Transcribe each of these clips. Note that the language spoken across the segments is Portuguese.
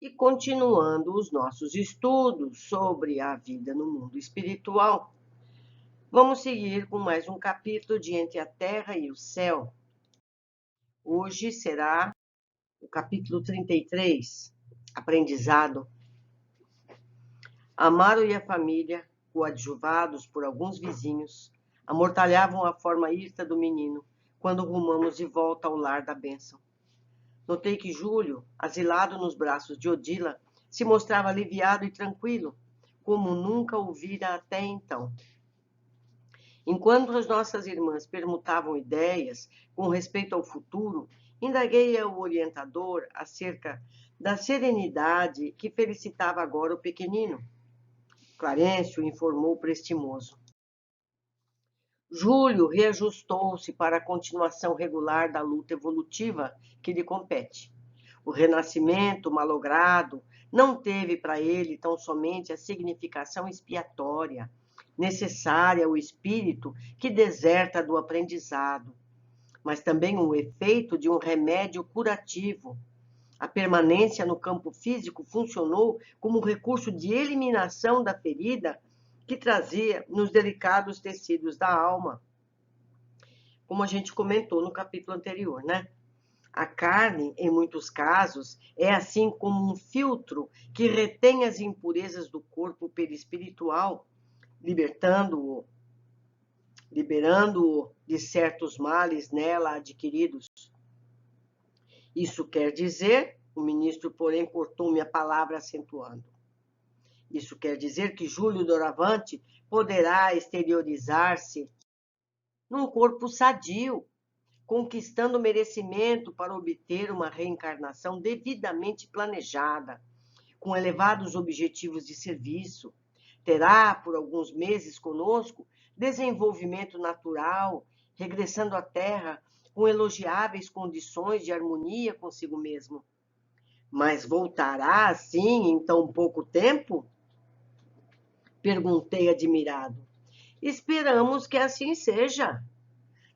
E continuando os nossos estudos sobre a vida no mundo espiritual, vamos seguir com mais um capítulo de Entre a Terra e o Céu. Hoje será o capítulo 33, Aprendizado. Amaro e a família, coadjuvados por alguns vizinhos, amortalhavam a forma hirta do menino quando rumamos de volta ao lar da bênção. Notei que Júlio, asilado nos braços de Odila, se mostrava aliviado e tranquilo, como nunca o vira até então. Enquanto as nossas irmãs permutavam ideias com respeito ao futuro, indaguei ao orientador acerca da serenidade que felicitava agora o pequenino. Clarencio informou prestimoso. Júlio reajustou-se para a continuação regular da luta evolutiva que lhe compete. O renascimento malogrado não teve para ele tão somente a significação expiatória, necessária ao espírito que deserta do aprendizado, mas também o efeito de um remédio curativo. A permanência no campo físico funcionou como recurso de eliminação da ferida que trazia nos delicados tecidos da alma. Como a gente comentou no capítulo anterior, né? A carne, em muitos casos, é assim como um filtro que retém as impurezas do corpo perispiritual, liberando-o de certos males nela adquiridos. Isso quer dizer, o ministro, porém, cortou-me a palavra acentuando. Isso quer dizer que Júlio Doravante poderá exteriorizar-se num corpo sadio, conquistando merecimento para obter uma reencarnação devidamente planejada, com elevados objetivos de serviço. Terá, por alguns meses conosco, desenvolvimento natural, regressando à Terra com elogiáveis condições de harmonia consigo mesmo. Mas voltará assim em tão pouco tempo? Perguntei admirado. Esperamos que assim seja.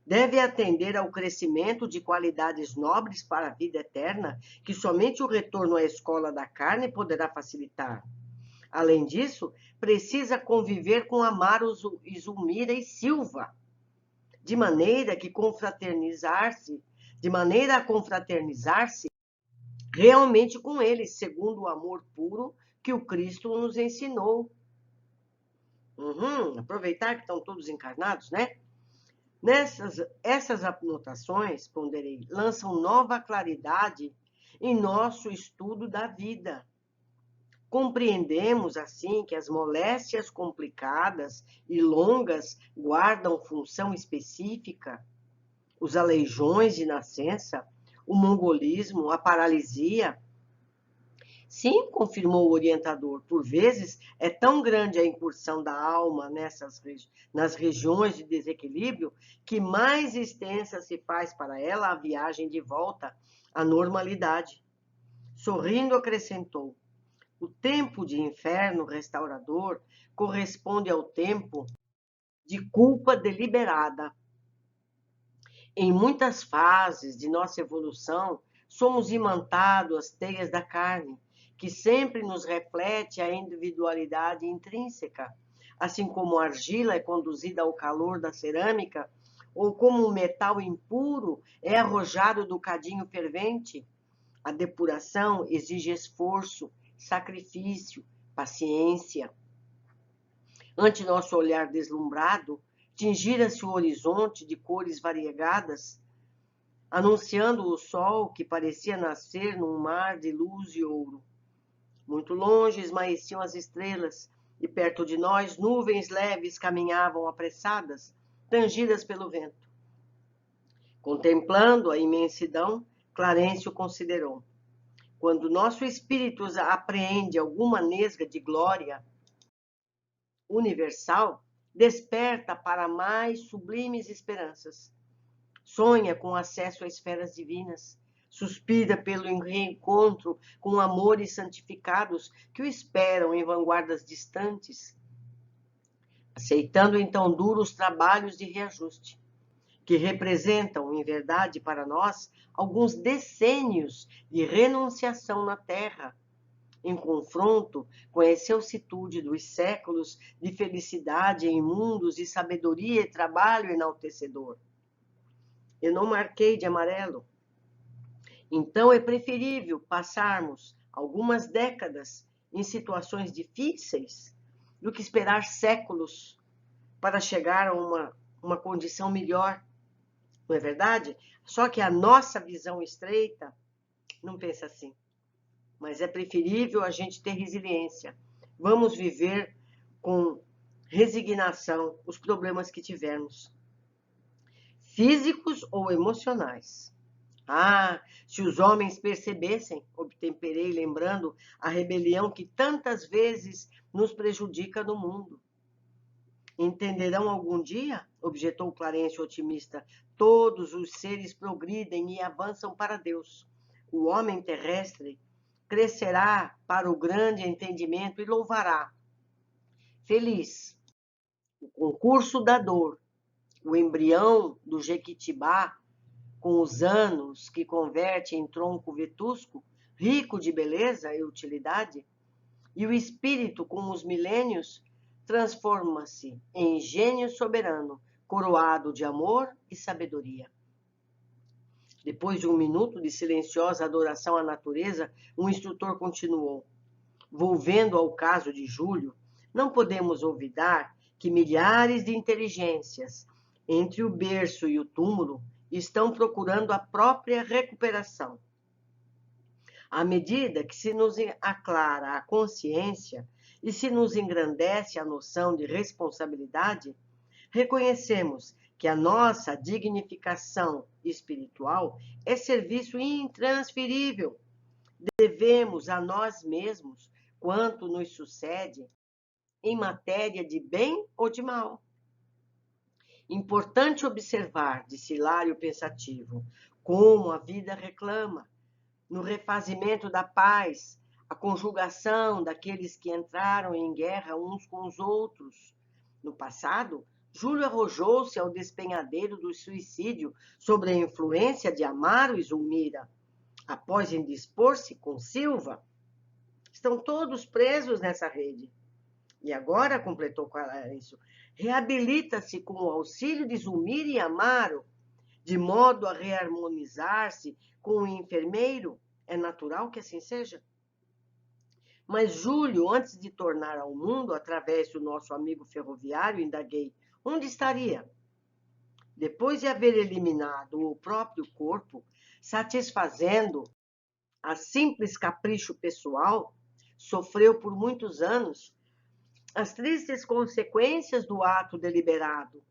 Deve atender ao crescimento de qualidades nobres para a vida eterna, que somente o retorno à escola da carne poderá facilitar. Além disso, precisa conviver com Amaro e Zulmira e Silva, de maneira a confraternizar-se realmente com eles, segundo o amor puro que o Cristo nos ensinou. Aproveitar que estão todos encarnados, né? Essas anotações, ponderei, lançam nova claridade em nosso estudo da vida. Compreendemos, assim, que as moléstias complicadas e longas guardam função específica. Os aleijões de nascença, o mongolismo, a paralisia. Sim, confirmou o orientador, por vezes é tão grande a incursão da alma nas regiões de desequilíbrio que mais extensa se faz para ela a viagem de volta à normalidade. Sorrindo, acrescentou: o tempo de inferno restaurador corresponde ao tempo de culpa deliberada. Em muitas fases de nossa evolução, somos imantados às teias da carne, que sempre nos reflete a individualidade intrínseca, assim como a argila é conduzida ao calor da cerâmica, ou como o metal impuro é arrojado do cadinho fervente. A depuração exige esforço, sacrifício, paciência. Ante nosso olhar deslumbrado, tingira-se o horizonte de cores variegadas, anunciando o sol que parecia nascer num mar de luz e ouro. Muito longe esmaeciam as estrelas, e perto de nós nuvens leves caminhavam apressadas, tangidas pelo vento. Contemplando a imensidão, Clarencio considerou: quando nosso espírito apreende alguma nesga de glória universal, desperta para mais sublimes esperanças. Sonha com acesso a esferas divinas, suspira pelo reencontro com amores santificados que o esperam em vanguardas distantes, aceitando então duros trabalhos de reajuste, que representam, em verdade, para nós, alguns decênios de renunciação na Terra, em confronto com a excelsitude dos séculos de felicidade em mundos de sabedoria e trabalho enaltecedor. Eu não marquei de amarelo. Então é preferível passarmos algumas décadas em situações difíceis do que esperar séculos para chegar a uma condição melhor. Não é verdade? Só que a nossa visão estreita não pensa assim. Mas é preferível a gente ter resiliência. Vamos viver com resignação os problemas que tivermos, físicos ou emocionais. Ah, se os homens percebessem, obtemperei lembrando a rebelião que tantas vezes nos prejudica no mundo. Entenderão algum dia, objetou Clarence otimista, todos os seres progridem e avançam para Deus. O homem terrestre crescerá para o grande entendimento e louvará. Feliz, o concurso da dor, o embrião do jequitibá, com os anos que converte em tronco vetusco, rico de beleza e utilidade, e o espírito com os milênios transforma-se em gênio soberano, coroado de amor e sabedoria. Depois de um minuto de silenciosa adoração à natureza, o instrutor continuou. Volvendo ao caso de Júlio, não podemos olvidar que milhares de inteligências, entre o berço e o túmulo, estão procurando a própria recuperação. À medida que se nos aclara a consciência e se nos engrandece a noção de responsabilidade, reconhecemos que a nossa dignificação espiritual é serviço intransferível. Devemos a nós mesmos quanto nos sucede em matéria de bem ou de mal. Importante observar, disse Hilário pensativo, como a vida reclama, no refazimento da paz, a conjugação daqueles que entraram em guerra uns com os outros. No passado, Júlio arrojou-se ao despenhadeiro do suicídio sob a influência de Amaro e Zulmira. Após indispor-se com Silva, estão todos presos nessa rede. E agora, completou Clarence, reabilita-se com o auxílio de Zulmira e Amaro, de modo a reharmonizar-se com o enfermeiro. É natural que assim seja? Mas Júlio, antes de tornar ao mundo, através do nosso amigo ferroviário, indaguei, onde estaria? Depois de haver eliminado o próprio corpo, satisfazendo a simples capricho pessoal, sofreu por muitos anos as tristes consequências do ato deliberado,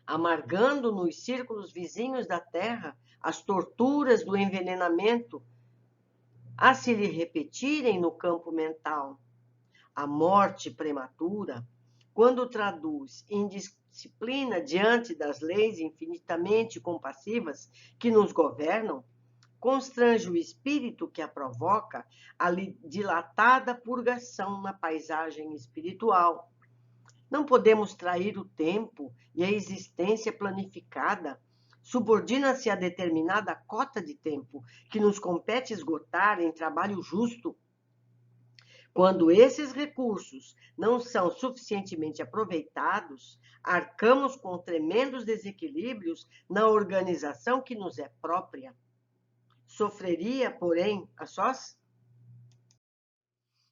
amargando nos círculos vizinhos da Terra as torturas do envenenamento a se lhe repetirem no campo mental. A morte prematura, quando traduz indisciplina diante das leis infinitamente compassivas que nos governam, constrange o espírito que a provoca a dilatada purgação na paisagem espiritual. Não podemos trair o tempo e a existência planificada subordina-se a determinada cota de tempo que nos compete esgotar em trabalho justo. Quando esses recursos não são suficientemente aproveitados, arcamos com tremendos desequilíbrios na organização que nos é própria. Sofreria, porém, a sós?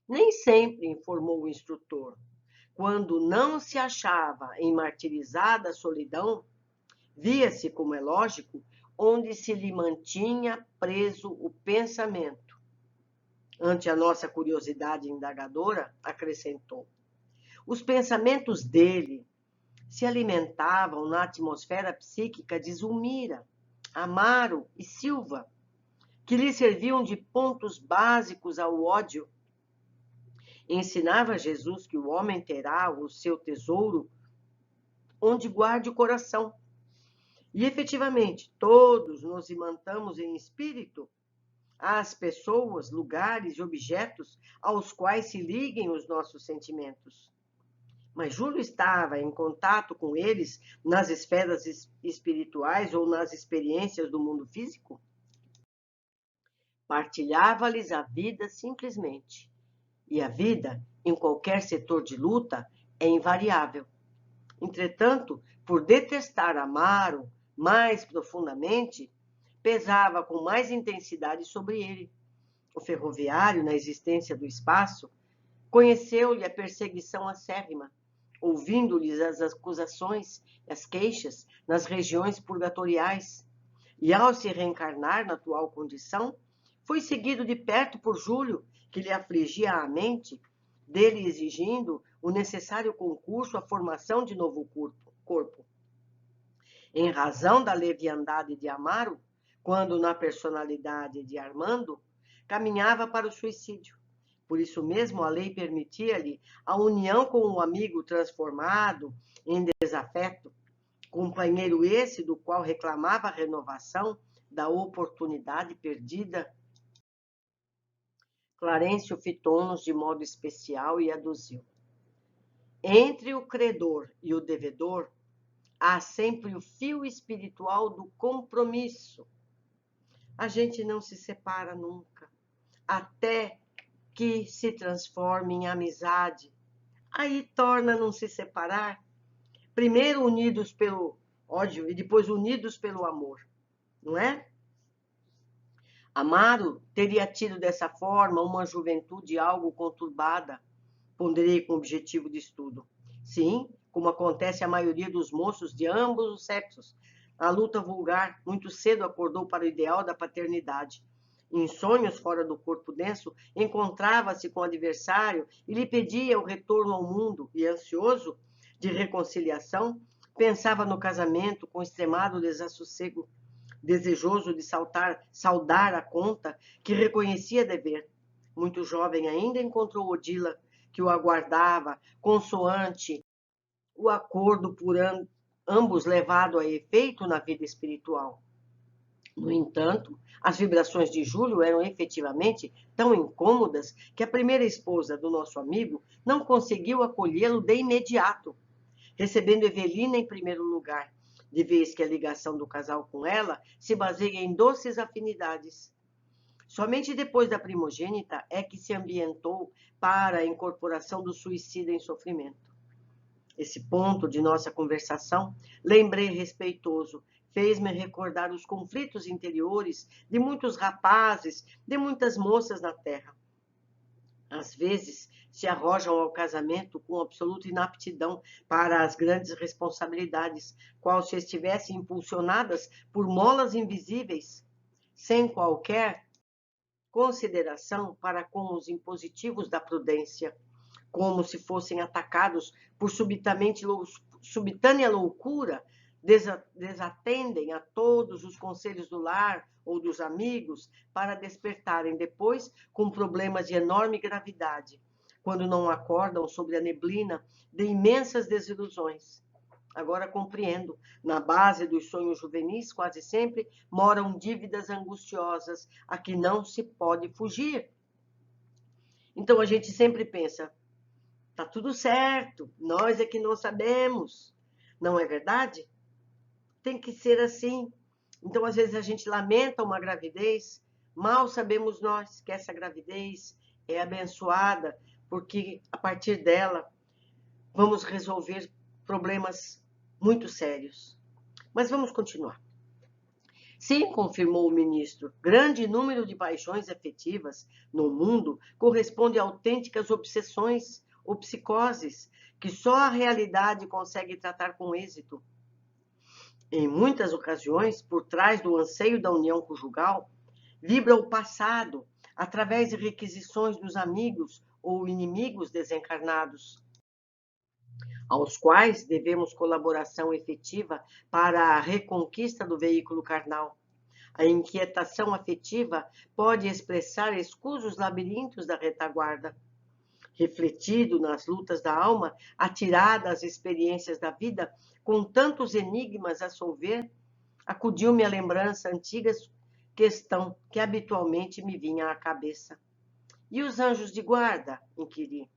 Nem sempre, informou o instrutor. Quando não se achava em martirizada solidão, via-se, como é lógico, onde se lhe mantinha preso o pensamento. Ante a nossa curiosidade indagadora, acrescentou, os pensamentos dele se alimentavam na atmosfera psíquica de Zulmira, Amaro e Silva, que lhe serviam de pontos básicos ao ódio. Ensinava Jesus que o homem terá o seu tesouro onde guarde o coração. E, efetivamente, todos nos imantamos em espírito às pessoas, lugares e objetos aos quais se liguem os nossos sentimentos. Mas Júlio estava em contato com eles nas esferas espirituais ou nas experiências do mundo físico? Partilhava-lhes a vida simplesmente. E a vida, em qualquer setor de luta, é invariável. Entretanto, por detestar Amaro mais profundamente, pesava com mais intensidade sobre ele. O ferroviário, na existência do espaço, conheceu-lhe a perseguição acérrima, ouvindo-lhes as acusações, as queixas, nas regiões purgatoriais, e ao se reencarnar na atual condição, foi seguido de perto por Júlio, que lhe afligia a mente, dele exigindo o necessário concurso à formação de novo corpo. Em razão da leviandade de Amaro, quando na personalidade de Armando, caminhava para o suicídio. Por isso mesmo, a lei permitia-lhe a união com um amigo transformado em desafeto, companheiro esse do qual reclamava a renovação da oportunidade perdida. Clarencio fitou-nos de modo especial e aduziu. Entre o credor e o devedor, há sempre o fio espiritual do compromisso. A gente não se separa nunca, até que se transforme em amizade. Aí torna a não se separar, primeiro unidos pelo ódio e depois unidos pelo amor, não é? Amaro teria tido dessa forma uma juventude algo conturbada, ponderei com objetivo de estudo. Sim, como acontece à maioria dos moços de ambos os sexos, a luta vulgar muito cedo acordou para o ideal da paternidade. Em sonhos fora do corpo denso, encontrava-se com o adversário e lhe pedia o retorno ao mundo, e ansioso de reconciliação, pensava no casamento com extremado desassossego, desejoso de saldar a conta que reconhecia dever. Muito jovem ainda encontrou Odila, que o aguardava, consoante o acordo por ambos levado a efeito na vida espiritual. No entanto, as vibrações de Júlio eram efetivamente tão incômodas que a primeira esposa do nosso amigo não conseguiu acolhê-lo de imediato, recebendo Evelina em primeiro lugar, de vez que a ligação do casal com ela se baseia em doces afinidades. Somente depois da primogênita é que se ambientou para a incorporação do suicida em sofrimento. Esse ponto de nossa conversação, lembrei respeitoso, fez-me recordar os conflitos interiores de muitos rapazes, de muitas moças na terra. Às vezes, se arrojam ao casamento com absoluta inaptidão para as grandes responsabilidades, qual se estivessem impulsionadas por molas invisíveis, sem qualquer consideração para com os impositivos da prudência, como se fossem atacados por subitânea loucura, desatendem a todos os conselhos do lar ou dos amigos para despertarem depois com problemas de enorme gravidade, quando não acordam sobre a neblina de imensas desilusões. Agora compreendo, na base dos sonhos juvenis, quase sempre, moram dívidas angustiosas a que não se pode fugir. Então a gente sempre pensa, tá tudo certo, nós é que não sabemos. Não é verdade? Tem que ser assim. Então, às vezes, a gente lamenta uma gravidez, mal sabemos nós que essa gravidez é abençoada, porque a partir dela vamos resolver problemas muito sérios. Mas vamos continuar. Sim, confirmou o ministro, grande número de paixões afetivas no mundo corresponde a autênticas obsessões ou psicoses, que só a realidade consegue tratar com êxito. Em muitas ocasiões, por trás do anseio da união conjugal, vibra o passado, através de requisições dos amigos ou inimigos desencarnados, aos quais devemos colaboração efetiva para a reconquista do veículo carnal. A inquietação afetiva pode expressar escusos labirintos da retaguarda. Refletido nas lutas da alma, atirada às experiências da vida, com tantos enigmas a solver, acudiu-me a lembrança antiga questão que habitualmente me vinha à cabeça. E os anjos de guarda? Inquiri.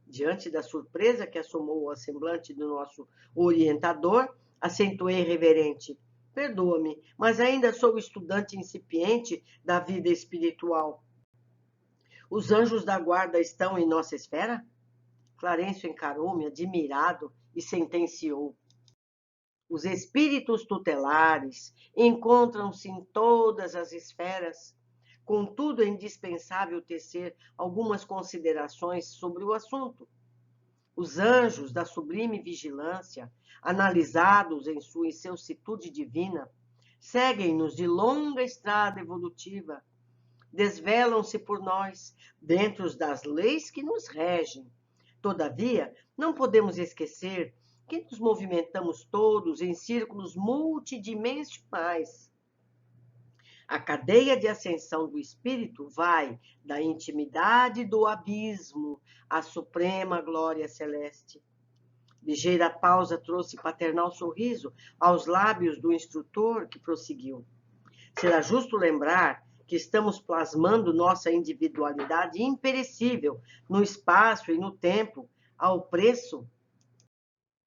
Diante da surpresa que assomou ao semblante do nosso orientador, acentuei reverente. perdoa-me, mas ainda sou estudante incipiente da vida espiritual. Os anjos da guarda estão em nossa esfera? Clarencio encarou-me admirado e sentenciou: os espíritos tutelares encontram-se em todas as esferas. Contudo, é indispensável tecer algumas considerações sobre o assunto. Os anjos da sublime vigilância, analisados em sua excelsitude divina, seguem-nos de longa estrada evolutiva, desvelam-se por nós, dentro das leis que nos regem. Todavia, não podemos esquecer que nos movimentamos todos em círculos multidimensionais. A cadeia de ascensão do espírito vai da intimidade do abismo à suprema glória celeste. Ligeira pausa trouxe paternal sorriso aos lábios do instrutor, que prosseguiu: será justo lembrar que estamos plasmando nossa individualidade imperecível no espaço e no tempo, ao preço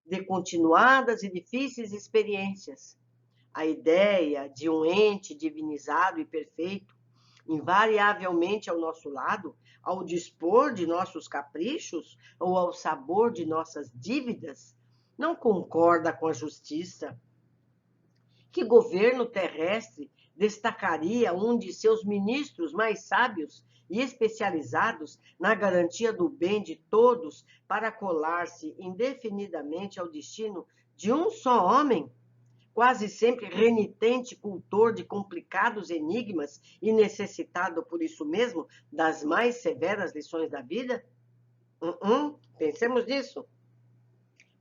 de continuadas e difíceis experiências. A ideia de um ente divinizado e perfeito, invariavelmente ao nosso lado, ao dispor de nossos caprichos ou ao sabor de nossas dívidas, não concorda com a justiça. Que governo terrestre destacaria um de seus ministros mais sábios e especializados na garantia do bem de todos para colar-se indefinidamente ao destino de um só homem, quase sempre renitente cultor de complicados enigmas e necessitado, por isso mesmo, das mais severas lições da vida? Pensemos nisso.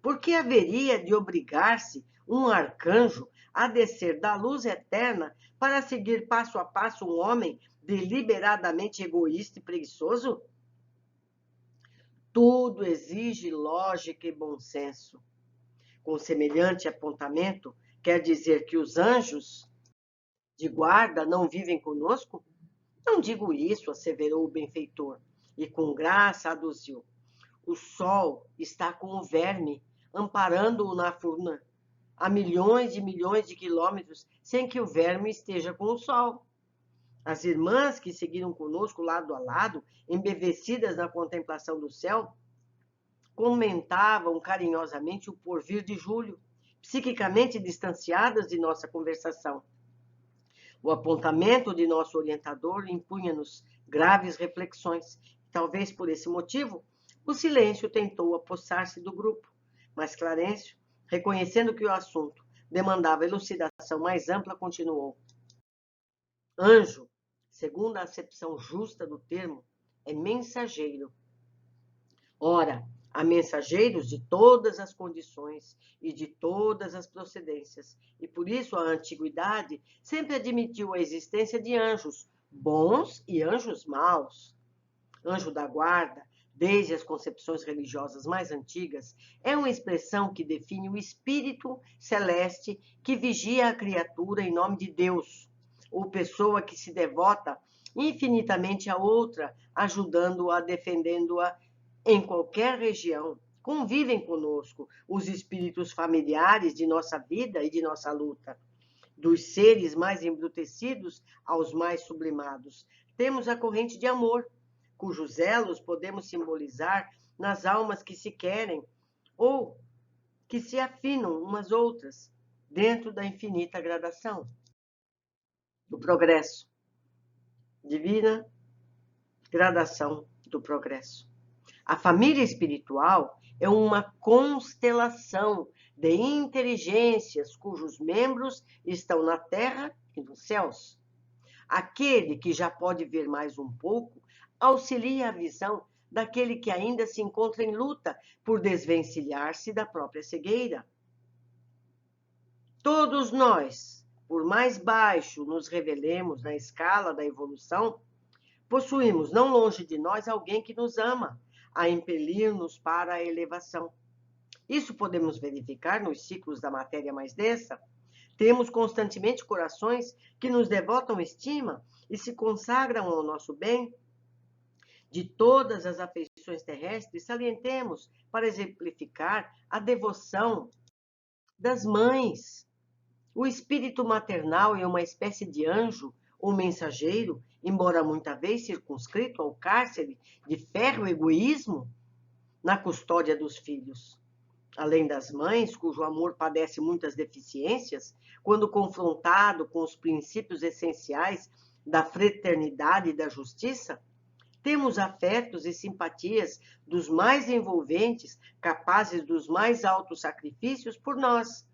Por que haveria de obrigar-se um arcanjo a descer da luz eterna para seguir passo a passo um homem deliberadamente egoísta e preguiçoso? Tudo exige lógica e bom senso. Com semelhante apontamento, quer dizer que os anjos de guarda não vivem conosco? Não digo isso, asseverou o benfeitor, e com graça aduziu: o sol está com o verme, amparando-o na furna, a milhões de quilômetros, sem que o verme esteja com o sol. As irmãs que seguiram conosco lado a lado, embevecidas na contemplação do céu, comentavam carinhosamente o porvir de Júlio, psiquicamente distanciadas de nossa conversação. O apontamento de nosso orientador impunha-nos graves reflexões. Talvez por esse motivo, o silêncio tentou apossar-se do grupo, mas Clarencio, reconhecendo que o assunto demandava elucidação mais ampla, continuou: anjo, segundo a acepção justa do termo, é mensageiro. Ora, há mensageiros de todas as condições e de todas as procedências, e por isso a antiguidade sempre admitiu a existência de anjos bons e anjos maus. Anjo da guarda, desde as concepções religiosas mais antigas, é uma expressão que define o espírito celeste que vigia a criatura em nome de Deus, ou pessoa que se devota infinitamente a outra, ajudando-a, defendendo-a em qualquer região. Convivem conosco os espíritos familiares de nossa vida e de nossa luta, dos seres mais embrutecidos aos mais sublimados. Temos a corrente de amor, cujos elos podemos simbolizar nas almas que se querem ou que se afinam umas outras, dentro da infinita gradação do progresso. Divina gradação do progresso. A família espiritual é uma constelação de inteligências cujos membros estão na terra e nos céus. Aquele que já pode ver mais um pouco auxilia a visão daquele que ainda se encontra em luta por desvencilhar-se da própria cegueira. Todos nós, por mais baixo nos revelemos na escala da evolução, possuímos não longe de nós alguém que nos ama, a impelir-nos para a elevação. Isso podemos verificar nos ciclos da matéria mais densa. Temos constantemente corações que nos devotam estima e se consagram ao nosso bem. De todas as afeições terrestres, salientemos, para exemplificar, a devoção das mães. O espírito maternal é uma espécie de anjo ou mensageiro, embora muita vez circunscrito ao cárcere de ferro egoísmo na custódia dos filhos. Além das mães, cujo amor padece muitas deficiências, quando confrontado com os princípios essenciais da fraternidade e da justiça, temos afetos e simpatias dos mais envolventes, capazes dos mais altos sacrifícios por nós,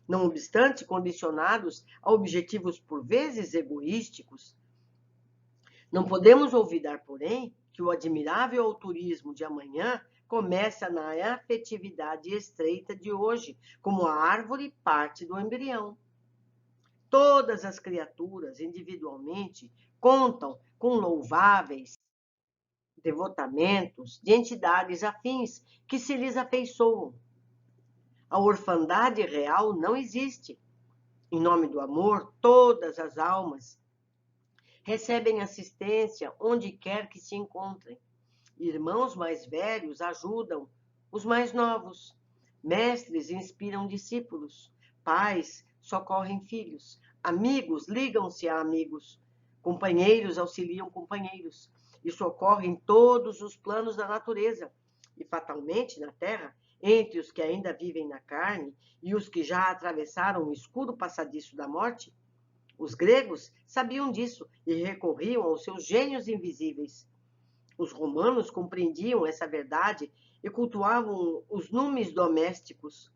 não obstante condicionados a objetivos por vezes egoísticos. Não podemos olvidar, porém, que o admirável altruísmo de amanhã começa na afetividade estreita de hoje, como a árvore parte do embrião. Todas as criaturas, individualmente, contam com louváveis devotamentos de entidades afins que se lhes afeiçoam. A orfandade real não existe. Em nome do amor, todas as almas recebem assistência onde quer que se encontrem. Irmãos mais velhos ajudam os mais novos. Mestres inspiram discípulos. Pais socorrem filhos. Amigos ligam-se a amigos. Companheiros auxiliam companheiros. Isso ocorre em todos os planos da natureza. E fatalmente na Terra, entre os que ainda vivem na carne e os que já atravessaram o escuro passadiço da morte, os gregos sabiam disso e recorriam aos seus gênios invisíveis. Os romanos compreendiam essa verdade e cultuavam os numes domésticos.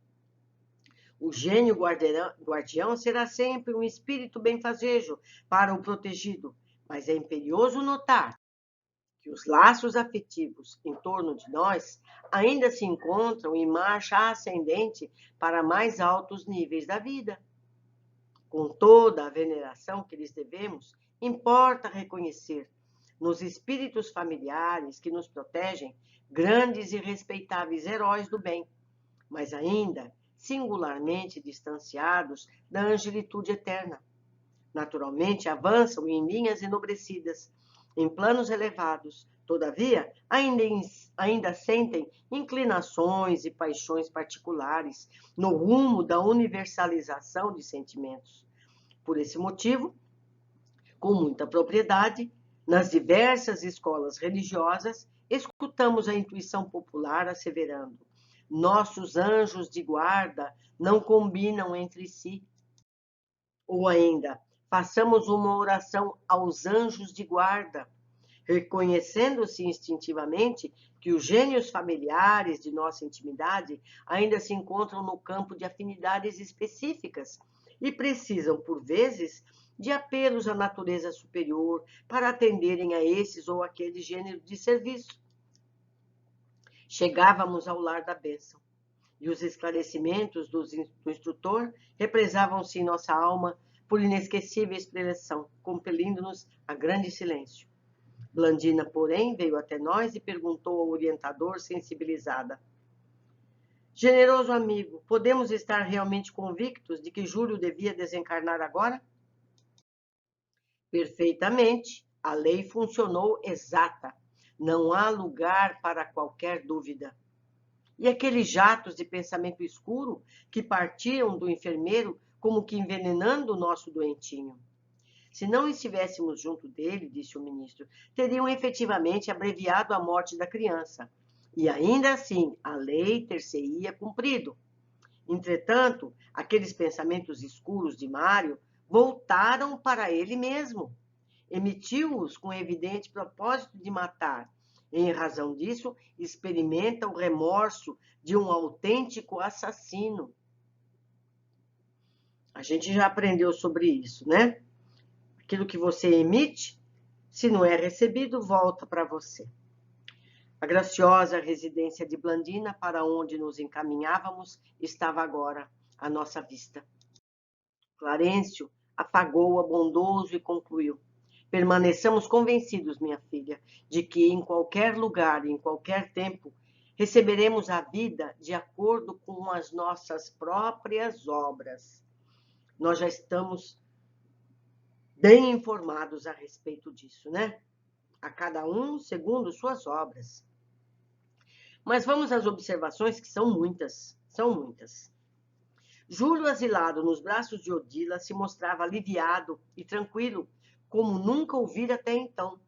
O gênio guardião será sempre um espírito benfazejo para o protegido, mas é imperioso notar que os laços afetivos em torno de nós ainda se encontram em marcha ascendente para mais altos níveis da vida. Com toda a veneração que lhes devemos, importa reconhecer nos espíritos familiares que nos protegem grandes e respeitáveis heróis do bem, mas ainda singularmente distanciados da angelitude eterna. Naturalmente avançam em linhas enobrecidas, em planos elevados, todavia ainda sentem inclinações e paixões particulares no rumo da universalização de sentimentos. Por esse motivo, com muita propriedade, nas diversas escolas religiosas, escutamos a intuição popular asseverando: nossos anjos de guarda não combinam entre si. Ou ainda, façamos uma oração aos anjos de guarda, reconhecendo-se instintivamente que os gênios familiares de nossa intimidade ainda se encontram no campo de afinidades específicas e precisam, por vezes, de apelos à natureza superior para atenderem a esses ou aquele gênero de serviço. Chegávamos ao lar da bênção, e os esclarecimentos do instrutor represavam-se em nossa alma por inesquecível expressão, compelindo-nos a grande silêncio. Blandina, porém, veio até nós e perguntou ao orientador, sensibilizada: generoso amigo, podemos estar realmente convictos de que Júlio devia desencarnar agora? Perfeitamente. A lei funcionou exata. Não há lugar para qualquer dúvida. E aqueles jatos de pensamento escuro que partiam do enfermeiro como que envenenando o nosso doentinho? Se não estivéssemos junto dele, disse o ministro, teriam efetivamente abreviado a morte da criança. E ainda assim, a lei ter-se-ia cumprido. Entretanto, aqueles pensamentos escuros de Mário voltaram para ele mesmo. Emitiu-os com evidente propósito de matar. Em razão disso, experimenta o remorso de um autêntico assassino. A gente já aprendeu sobre isso, né? Aquilo que você emite, se não é recebido, volta para você. A graciosa residência de Blandina, para onde nos encaminhávamos, estava agora à nossa vista. Clarencio afagou-a bondoso e concluiu: permaneçamos convencidos, minha filha, de que em qualquer lugar, em qualquer tempo, receberemos a vida de acordo com as nossas próprias obras. Nós já estamos bem informados a respeito disso, né? A cada um segundo suas obras. Mas vamos às observações, que são muitas, são muitas. Júlio, asilado nos braços de Odila, se mostrava aliviado e tranquilo, como nunca o vira até então.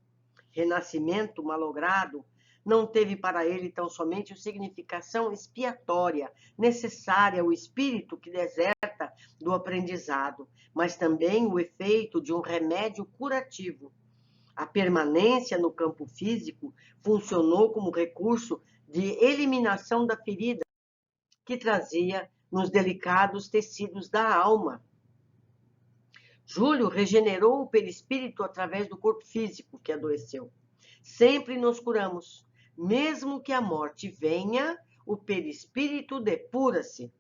Renascimento malogrado não teve para ele tão somente a significação expiatória necessária ao espírito que deserta do aprendizado, mas também o efeito de um remédio curativo. A permanência no campo físico funcionou como recurso de eliminação da ferida que trazia nos delicados tecidos da alma. Júlio regenerou o perispírito através do corpo físico que adoeceu. Sempre nos curamos. Mesmo que a morte venha, o perispírito depura-se.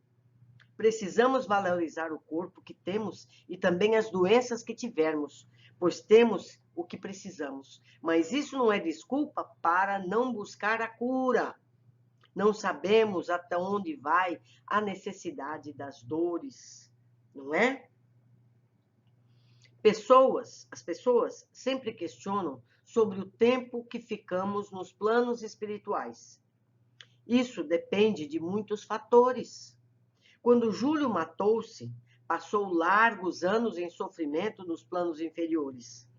Precisamos valorizar o corpo que temos e também as doenças que tivermos, pois temos o que precisamos. Mas isso não é desculpa para não buscar a cura. Não sabemos até onde vai a necessidade das dores, não é? As pessoas sempre questionam sobre o tempo que ficamos nos planos espirituais. Isso depende de muitos fatores. Quando Júlio matou-se, passou largos anos em sofrimento nos planos inferiores.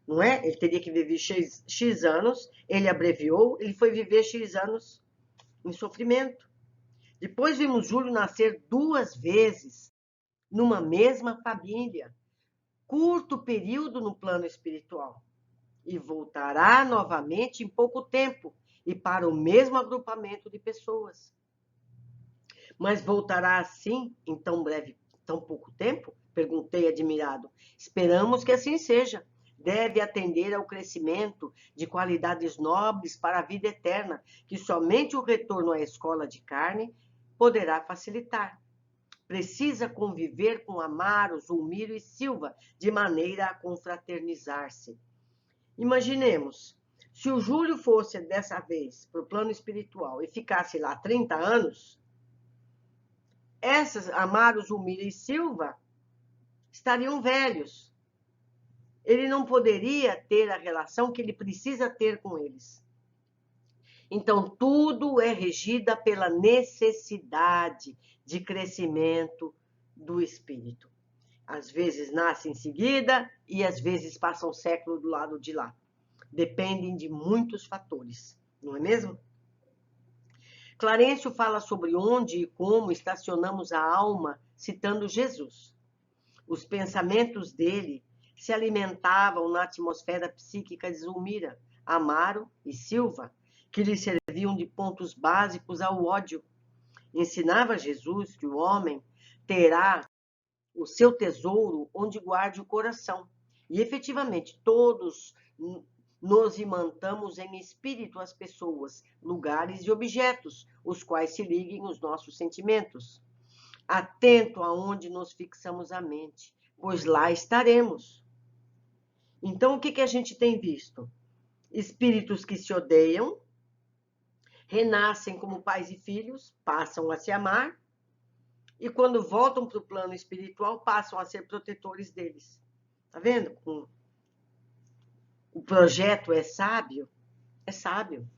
Não é? Ele teria que viver X anos, ele abreviou, ele foi viver X anos em sofrimento. Depois vimos Júlio nascer 2 vezes numa mesma família, curto período no plano espiritual, e voltará novamente em pouco tempo e para o mesmo agrupamento de pessoas. Mas voltará assim em tão pouco tempo? Perguntei admirado. Esperamos que assim seja. Deve atender ao crescimento de qualidades nobres para a vida eterna, que somente o retorno à escola de carne poderá facilitar. Precisa conviver com Amaro, Zulmiro e Silva, de maneira a confraternizar-se. Imaginemos, se o Júlio fosse dessa vez para o plano espiritual e ficasse lá 30 anos, essas Amaro, Zulmiro e Silva estariam velhos. Ele não poderia ter a relação que ele precisa ter com eles. Então, tudo é regida pela necessidade de crescimento do espírito. Às vezes nasce em seguida e às vezes passa um século do lado de lá. Dependem de muitos fatores, não é mesmo? Clarencio fala sobre onde e como estacionamos a alma, citando Jesus. Os pensamentos dele se alimentavam na atmosfera psíquica de Zulmira, Amaro e Silva, que lhe serviam de pontos básicos ao ódio. Ensinava Jesus que o homem terá o seu tesouro onde guarde o coração. E, efetivamente, todos nos imantamos em espírito às pessoas, lugares e objetos, os quais se liguem os nossos sentimentos. Atento aonde nos fixamos a mente, pois lá estaremos. Então, o que a gente tem visto? Espíritos que se odeiam, renascem como pais e filhos, passam a se amar, e quando voltam para o plano espiritual, passam a ser protetores deles. Tá vendo? O projeto é sábio? É sábio.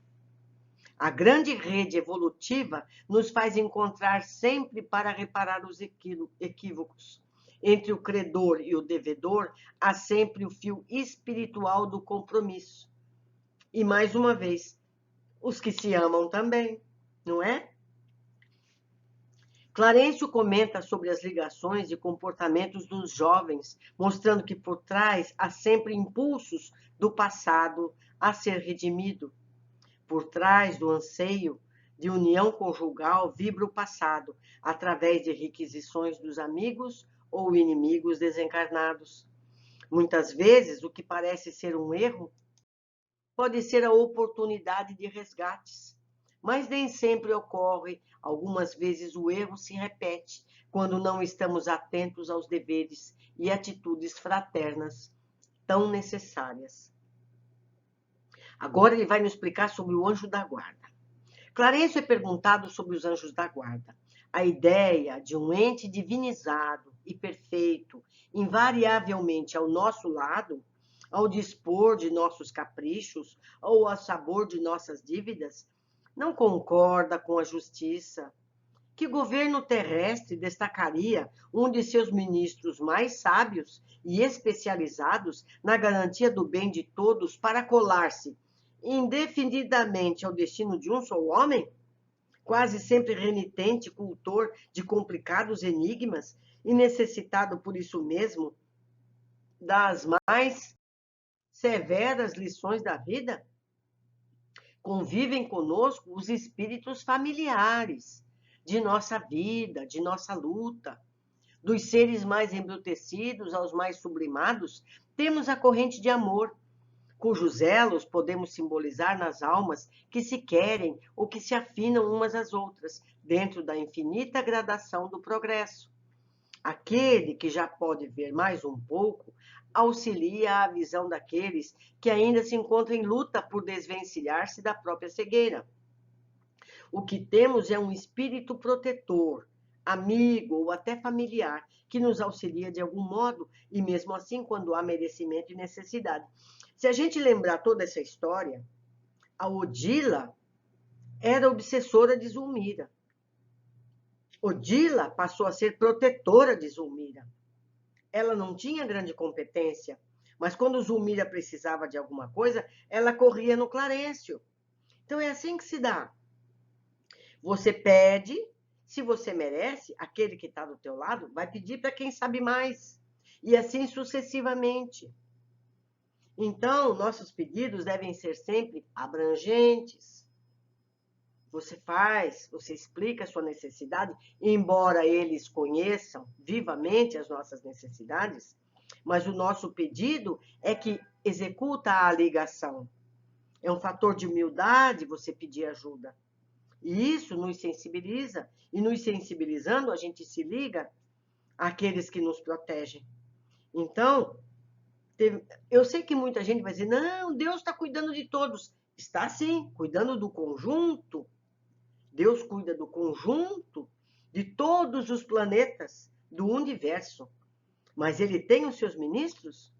A grande rede evolutiva nos faz encontrar sempre para reparar os equívocos. Entre o credor e o devedor, há sempre o fio espiritual do compromisso. E, mais uma vez, os que se amam também, não é? Clarencio comenta sobre as ligações e comportamentos dos jovens, mostrando que por trás há sempre impulsos do passado a ser redimido. Por trás do anseio de união conjugal vibra o passado, através de requisições dos amigos ou inimigos desencarnados. Muitas vezes, o que parece ser um erro pode ser a oportunidade de resgates, mas nem sempre ocorre. Algumas vezes o erro se repete quando não estamos atentos aos deveres e atitudes fraternas tão necessárias. Agora ele vai nos explicar sobre o anjo da guarda. Clarencio é perguntado sobre os anjos da guarda. A ideia de um ente divinizado e perfeito, invariavelmente ao nosso lado, ao dispor de nossos caprichos ou ao sabor de nossas dívidas, não concorda com a justiça Que governo terrestre destacaria um de seus ministros mais sábios e especializados na garantia do bem de todos para colar-se indefinidamente ao destino de um só homem? Quase sempre renitente, cultor de complicados enigmas e necessitado por isso mesmo das mais severas lições da vida? Convivem conosco os espíritos familiares de nossa vida, de nossa luta. Dos seres mais embrutecidos aos mais sublimados, temos a corrente de amor, cujos elos podemos simbolizar nas almas que se querem ou que se afinam umas às outras, dentro da infinita gradação do progresso. Aquele que já pode ver mais um pouco, auxilia a visão daqueles que ainda se encontram em luta por desvencilhar-se da própria cegueira. O que temos é um espírito protetor, amigo ou até familiar, que nos auxilia de algum modo, e mesmo assim quando há merecimento e necessidade. Se a gente lembrar toda essa história, a Odila era obsessora de Zulmira. Odila passou a ser protetora de Zulmira. Ela não tinha grande competência, mas quando Zulmira precisava de alguma coisa, ela corria no Clarencio. Então é assim que se dá. Você pede, se você merece, aquele que está do teu lado vai pedir para quem sabe mais. E assim sucessivamente. Então, nossos pedidos devem ser sempre abrangentes. Você explica a sua necessidade, embora eles conheçam vivamente as nossas necessidades, mas o nosso pedido é que executa a ligação. É um fator de humildade você pedir ajuda. E isso nos sensibiliza, e nos sensibilizando, a gente se liga àqueles que nos protegem. Então, eu sei que muita gente vai dizer, não, Deus está cuidando de todos. Está sim, cuidando do conjunto. Deus cuida do conjunto de todos os planetas do universo. Mas ele tem os seus ministros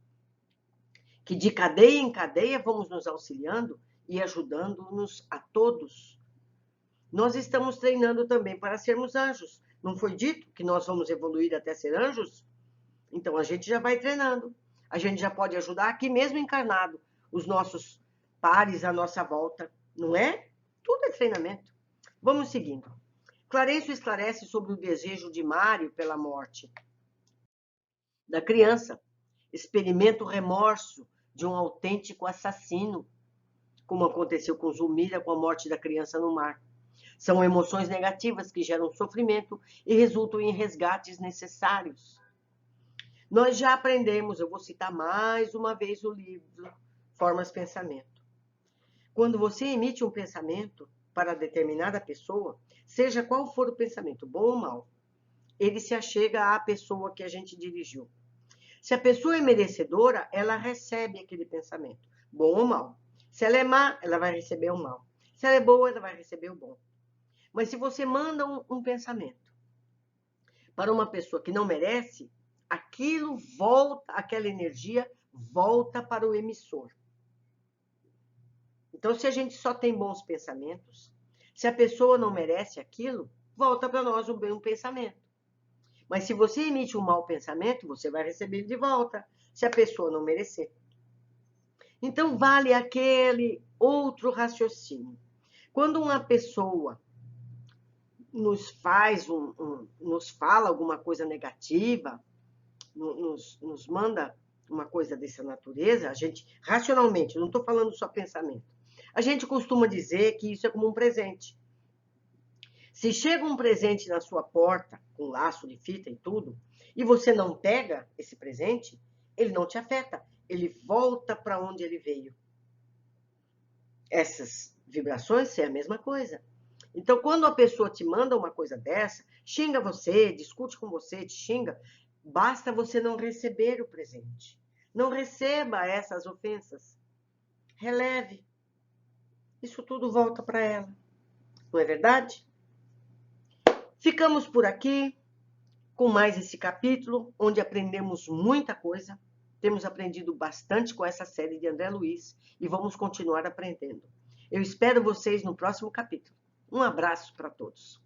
que de cadeia em cadeia vamos nos auxiliando e ajudando-nos a todos. Nós estamos treinando também para sermos anjos. Não foi dito que nós vamos evoluir até ser anjos? Então a gente já vai treinando. A gente já pode ajudar aqui mesmo encarnado os nossos pares à nossa volta, não é? Tudo é treinamento. Vamos seguindo. Clarencio esclarece sobre o desejo de Mário pela morte da criança. Experimenta o remorso de um autêntico assassino, como aconteceu com Zulmira com a morte da criança no mar. São emoções negativas que geram sofrimento e resultam em resgates necessários. Nós já aprendemos, eu vou citar mais uma vez o livro Formas Pensamento. Quando você emite um pensamento para determinada pessoa, seja qual for o pensamento, bom ou mau, ele se achega à pessoa que a gente dirigiu. Se a pessoa é merecedora, ela recebe aquele pensamento, bom ou mau. Se ela é má, ela vai receber o mal. Se ela é boa, ela vai receber o bom. Mas se você manda um pensamento para uma pessoa que não merece, aquilo volta, aquela energia volta para o emissor. Então, se a gente só tem bons pensamentos, se a pessoa não merece aquilo, volta para nós um bom pensamento. Mas se você emite um mau pensamento, você vai receber de volta, se a pessoa não merecer. Então, vale aquele outro raciocínio. Quando uma pessoa nos fala alguma coisa negativa, nos manda uma coisa dessa natureza, a gente, racionalmente, não estou falando só pensamento, a gente costuma dizer que isso é como um presente. Se chega um presente na sua porta, com laço de fita e tudo, e você não pega esse presente, ele não te afeta, ele volta para onde ele veio. Essas vibrações é a mesma coisa. Então, quando a pessoa te manda uma coisa dessa, xinga você, discute com você, te xinga, basta você não receber o presente. Não receba essas ofensas. Releve. Isso tudo volta para ela. Não é verdade? Ficamos por aqui com mais esse capítulo, onde aprendemos muita coisa. Temos aprendido bastante com essa série de André Luiz e vamos continuar aprendendo. Eu espero vocês no próximo capítulo. Um abraço para todos.